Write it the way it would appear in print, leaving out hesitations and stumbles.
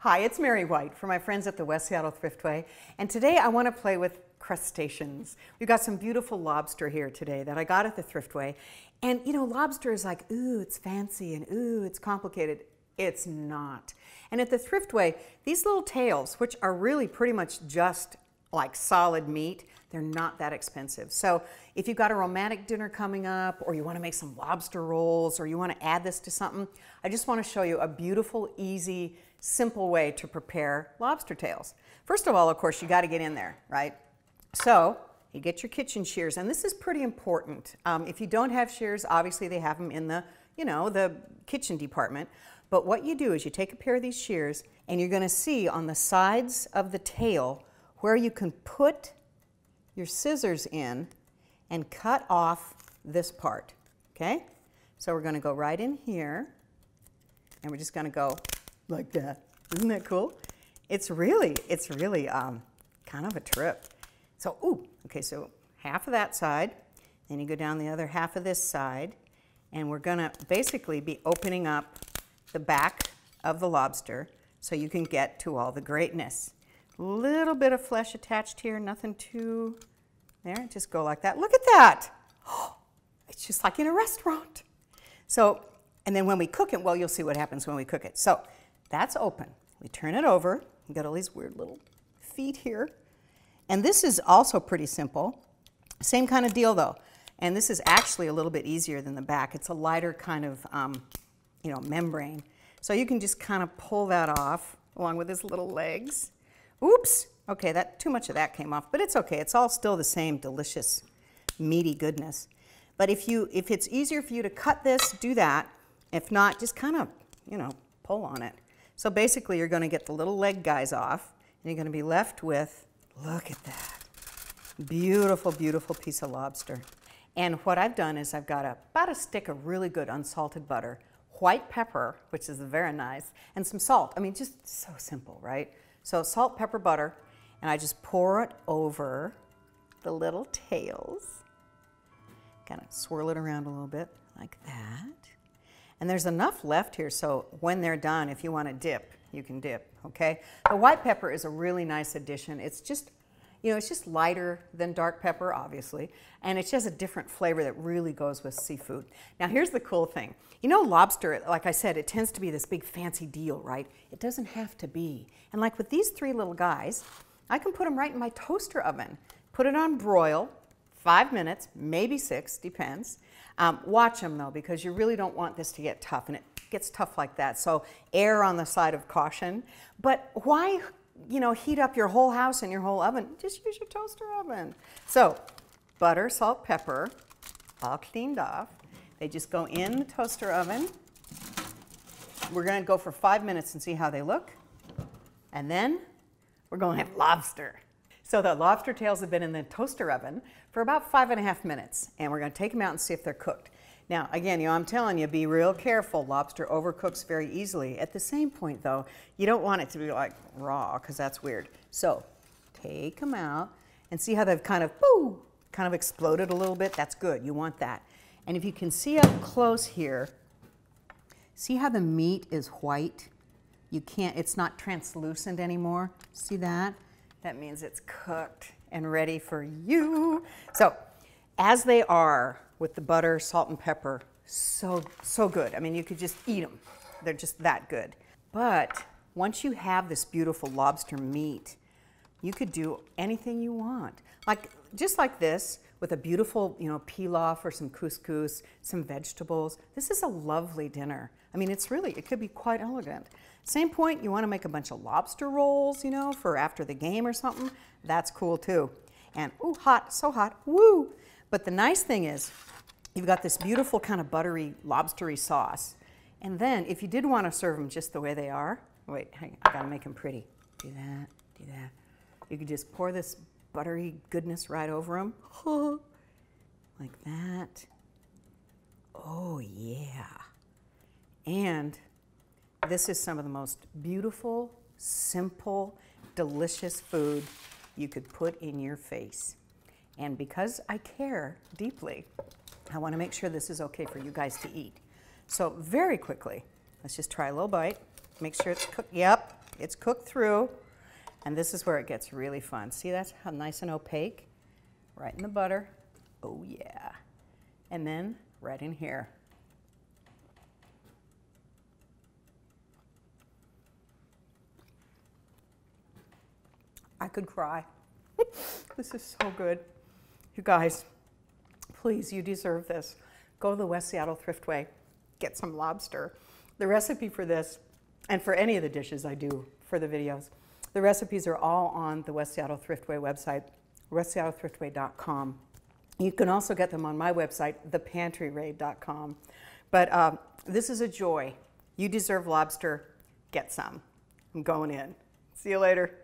Hi, it's Mary White from my friends at the West Seattle Thriftway, and today I want to play with crustaceans. We've got some beautiful lobster here today that I got at the Thriftway, and you know, lobster is like, ooh, it's fancy, and ooh, it's complicated. It's not. And at the Thriftway, these little tails, which are really pretty much just like solid meat, they're not that expensive. So if you've got a romantic dinner coming up, or you want to make some lobster rolls, or you want to add this to something, I just want to show you a beautiful, easy, simple way to prepare lobster tails. First of all, of course, you got to get in there, right? So you get your kitchen shears, and this is pretty important. If you don't have shears, obviously they have them in the, the kitchen department. But what you do is you take a pair of these shears, and you're going to see on the sides of the tail where you can put your scissors in and cut off this part, okay? So we're going to go right in here, and we're just going to go like that. Isn't that cool? It's really kind of a trip. So, okay, so half of that side, then you go down the other half of this side, and we're going to basically be opening up the back of the lobster so you can get to all the greatness. A little bit of flesh attached here, nothing too there. Just go like that. Look at that. Oh, it's just like in a restaurant. So, and then when we cook it, well, you'll see what happens when we cook it. So that's open. We turn it over. You got all these weird little feet here. And this is also pretty simple. Same kind of deal though. And this is actually a little bit easier than the back. It's a lighter kind of, membrane. So you can just kind of pull that off along with his little legs. Oops. Okay, too much of that came off, but it's okay. It's all still the same delicious, meaty goodness. But if it's easier for you to cut this, do that. If not, just kind of, pull on it. So basically, you're going to get the little leg guys off, and you're going to be left with, look at that, beautiful, beautiful piece of lobster. And what I've done is I've got about a stick of really good unsalted butter, white pepper, which is very nice, and some salt. I mean, just so simple, right? So salt, pepper, butter, and I just pour it over the little tails. Kind of swirl it around a little bit like that. And there's enough left here, so when they're done, if you want to dip, you can dip, okay? The white pepper is a really nice addition. It's just, it's just lighter than dark pepper, obviously, and it's just a different flavor that really goes with seafood. Now, here's the cool thing. Lobster, like I said, it tends to be this big fancy deal, right? It doesn't have to be. And like with these three little guys, I can put them right in my toaster oven. Put it on broil, 5 minutes, maybe 6, depends. Watch them though, because you really don't want this to get tough, and it gets tough like that. So err on the side of caution. But why, heat up your whole house and your whole oven? Just use your toaster oven. So butter, salt, pepper, all cleaned off. They just go in the toaster oven. We're going to go for 5 minutes and see how they look. And then we're going to have lobster. So the lobster tails have been in the toaster oven for about 5.5 minutes, and we're going to take them out and see if they're cooked. Now, again, I'm telling you, be real careful. Lobster overcooks very easily. At the same point, though, you don't want it to be like raw, because that's weird. So take them out and see how they've kind of exploded a little bit. That's good. You want that. And if you can see up close here, see how the meat is white? It's not translucent anymore. See that? That means it's cooked and ready for you. So as they are with the butter, salt, and pepper, so good. I mean, you could just eat them. They're just that good. But once you have this beautiful lobster meat, you could do anything you want. Just like this, with a beautiful, pilaf or some couscous, some vegetables. This is a lovely dinner. I mean, it could be quite elegant. Same point, you want to make a bunch of lobster rolls, for after the game or something. That's cool too. And, ooh, hot, so hot, woo! But the nice thing is, you've got this beautiful kind of buttery, lobstery sauce. And then, if you did want to serve them just the way they are, wait, hang on, I gotta make them pretty. Do that, do that. You could just pour this buttery goodness right over them. Like that. Oh, yeah. And this is some of the most beautiful, simple, delicious food you could put in your face. And because I care deeply, I want to make sure this is okay for you guys to eat. So very quickly, let's just try a little bite. Make sure it's cooked. Yep, It's cooked through, and this is where it gets really fun. See, that's how nice and opaque, right in the butter. Oh yeah. And then right in here. I could cry. This is so good. You guys, please, you deserve this. Go to the West Seattle Thriftway, get some lobster. The recipe for this, and for any of the dishes I do for the videos, the recipes are all on the West Seattle Thriftway website, westseattlethriftway.com. You can also get them on my website, thepantryraid.com. But this is a joy. You deserve lobster. Get some. I'm going in. See you later.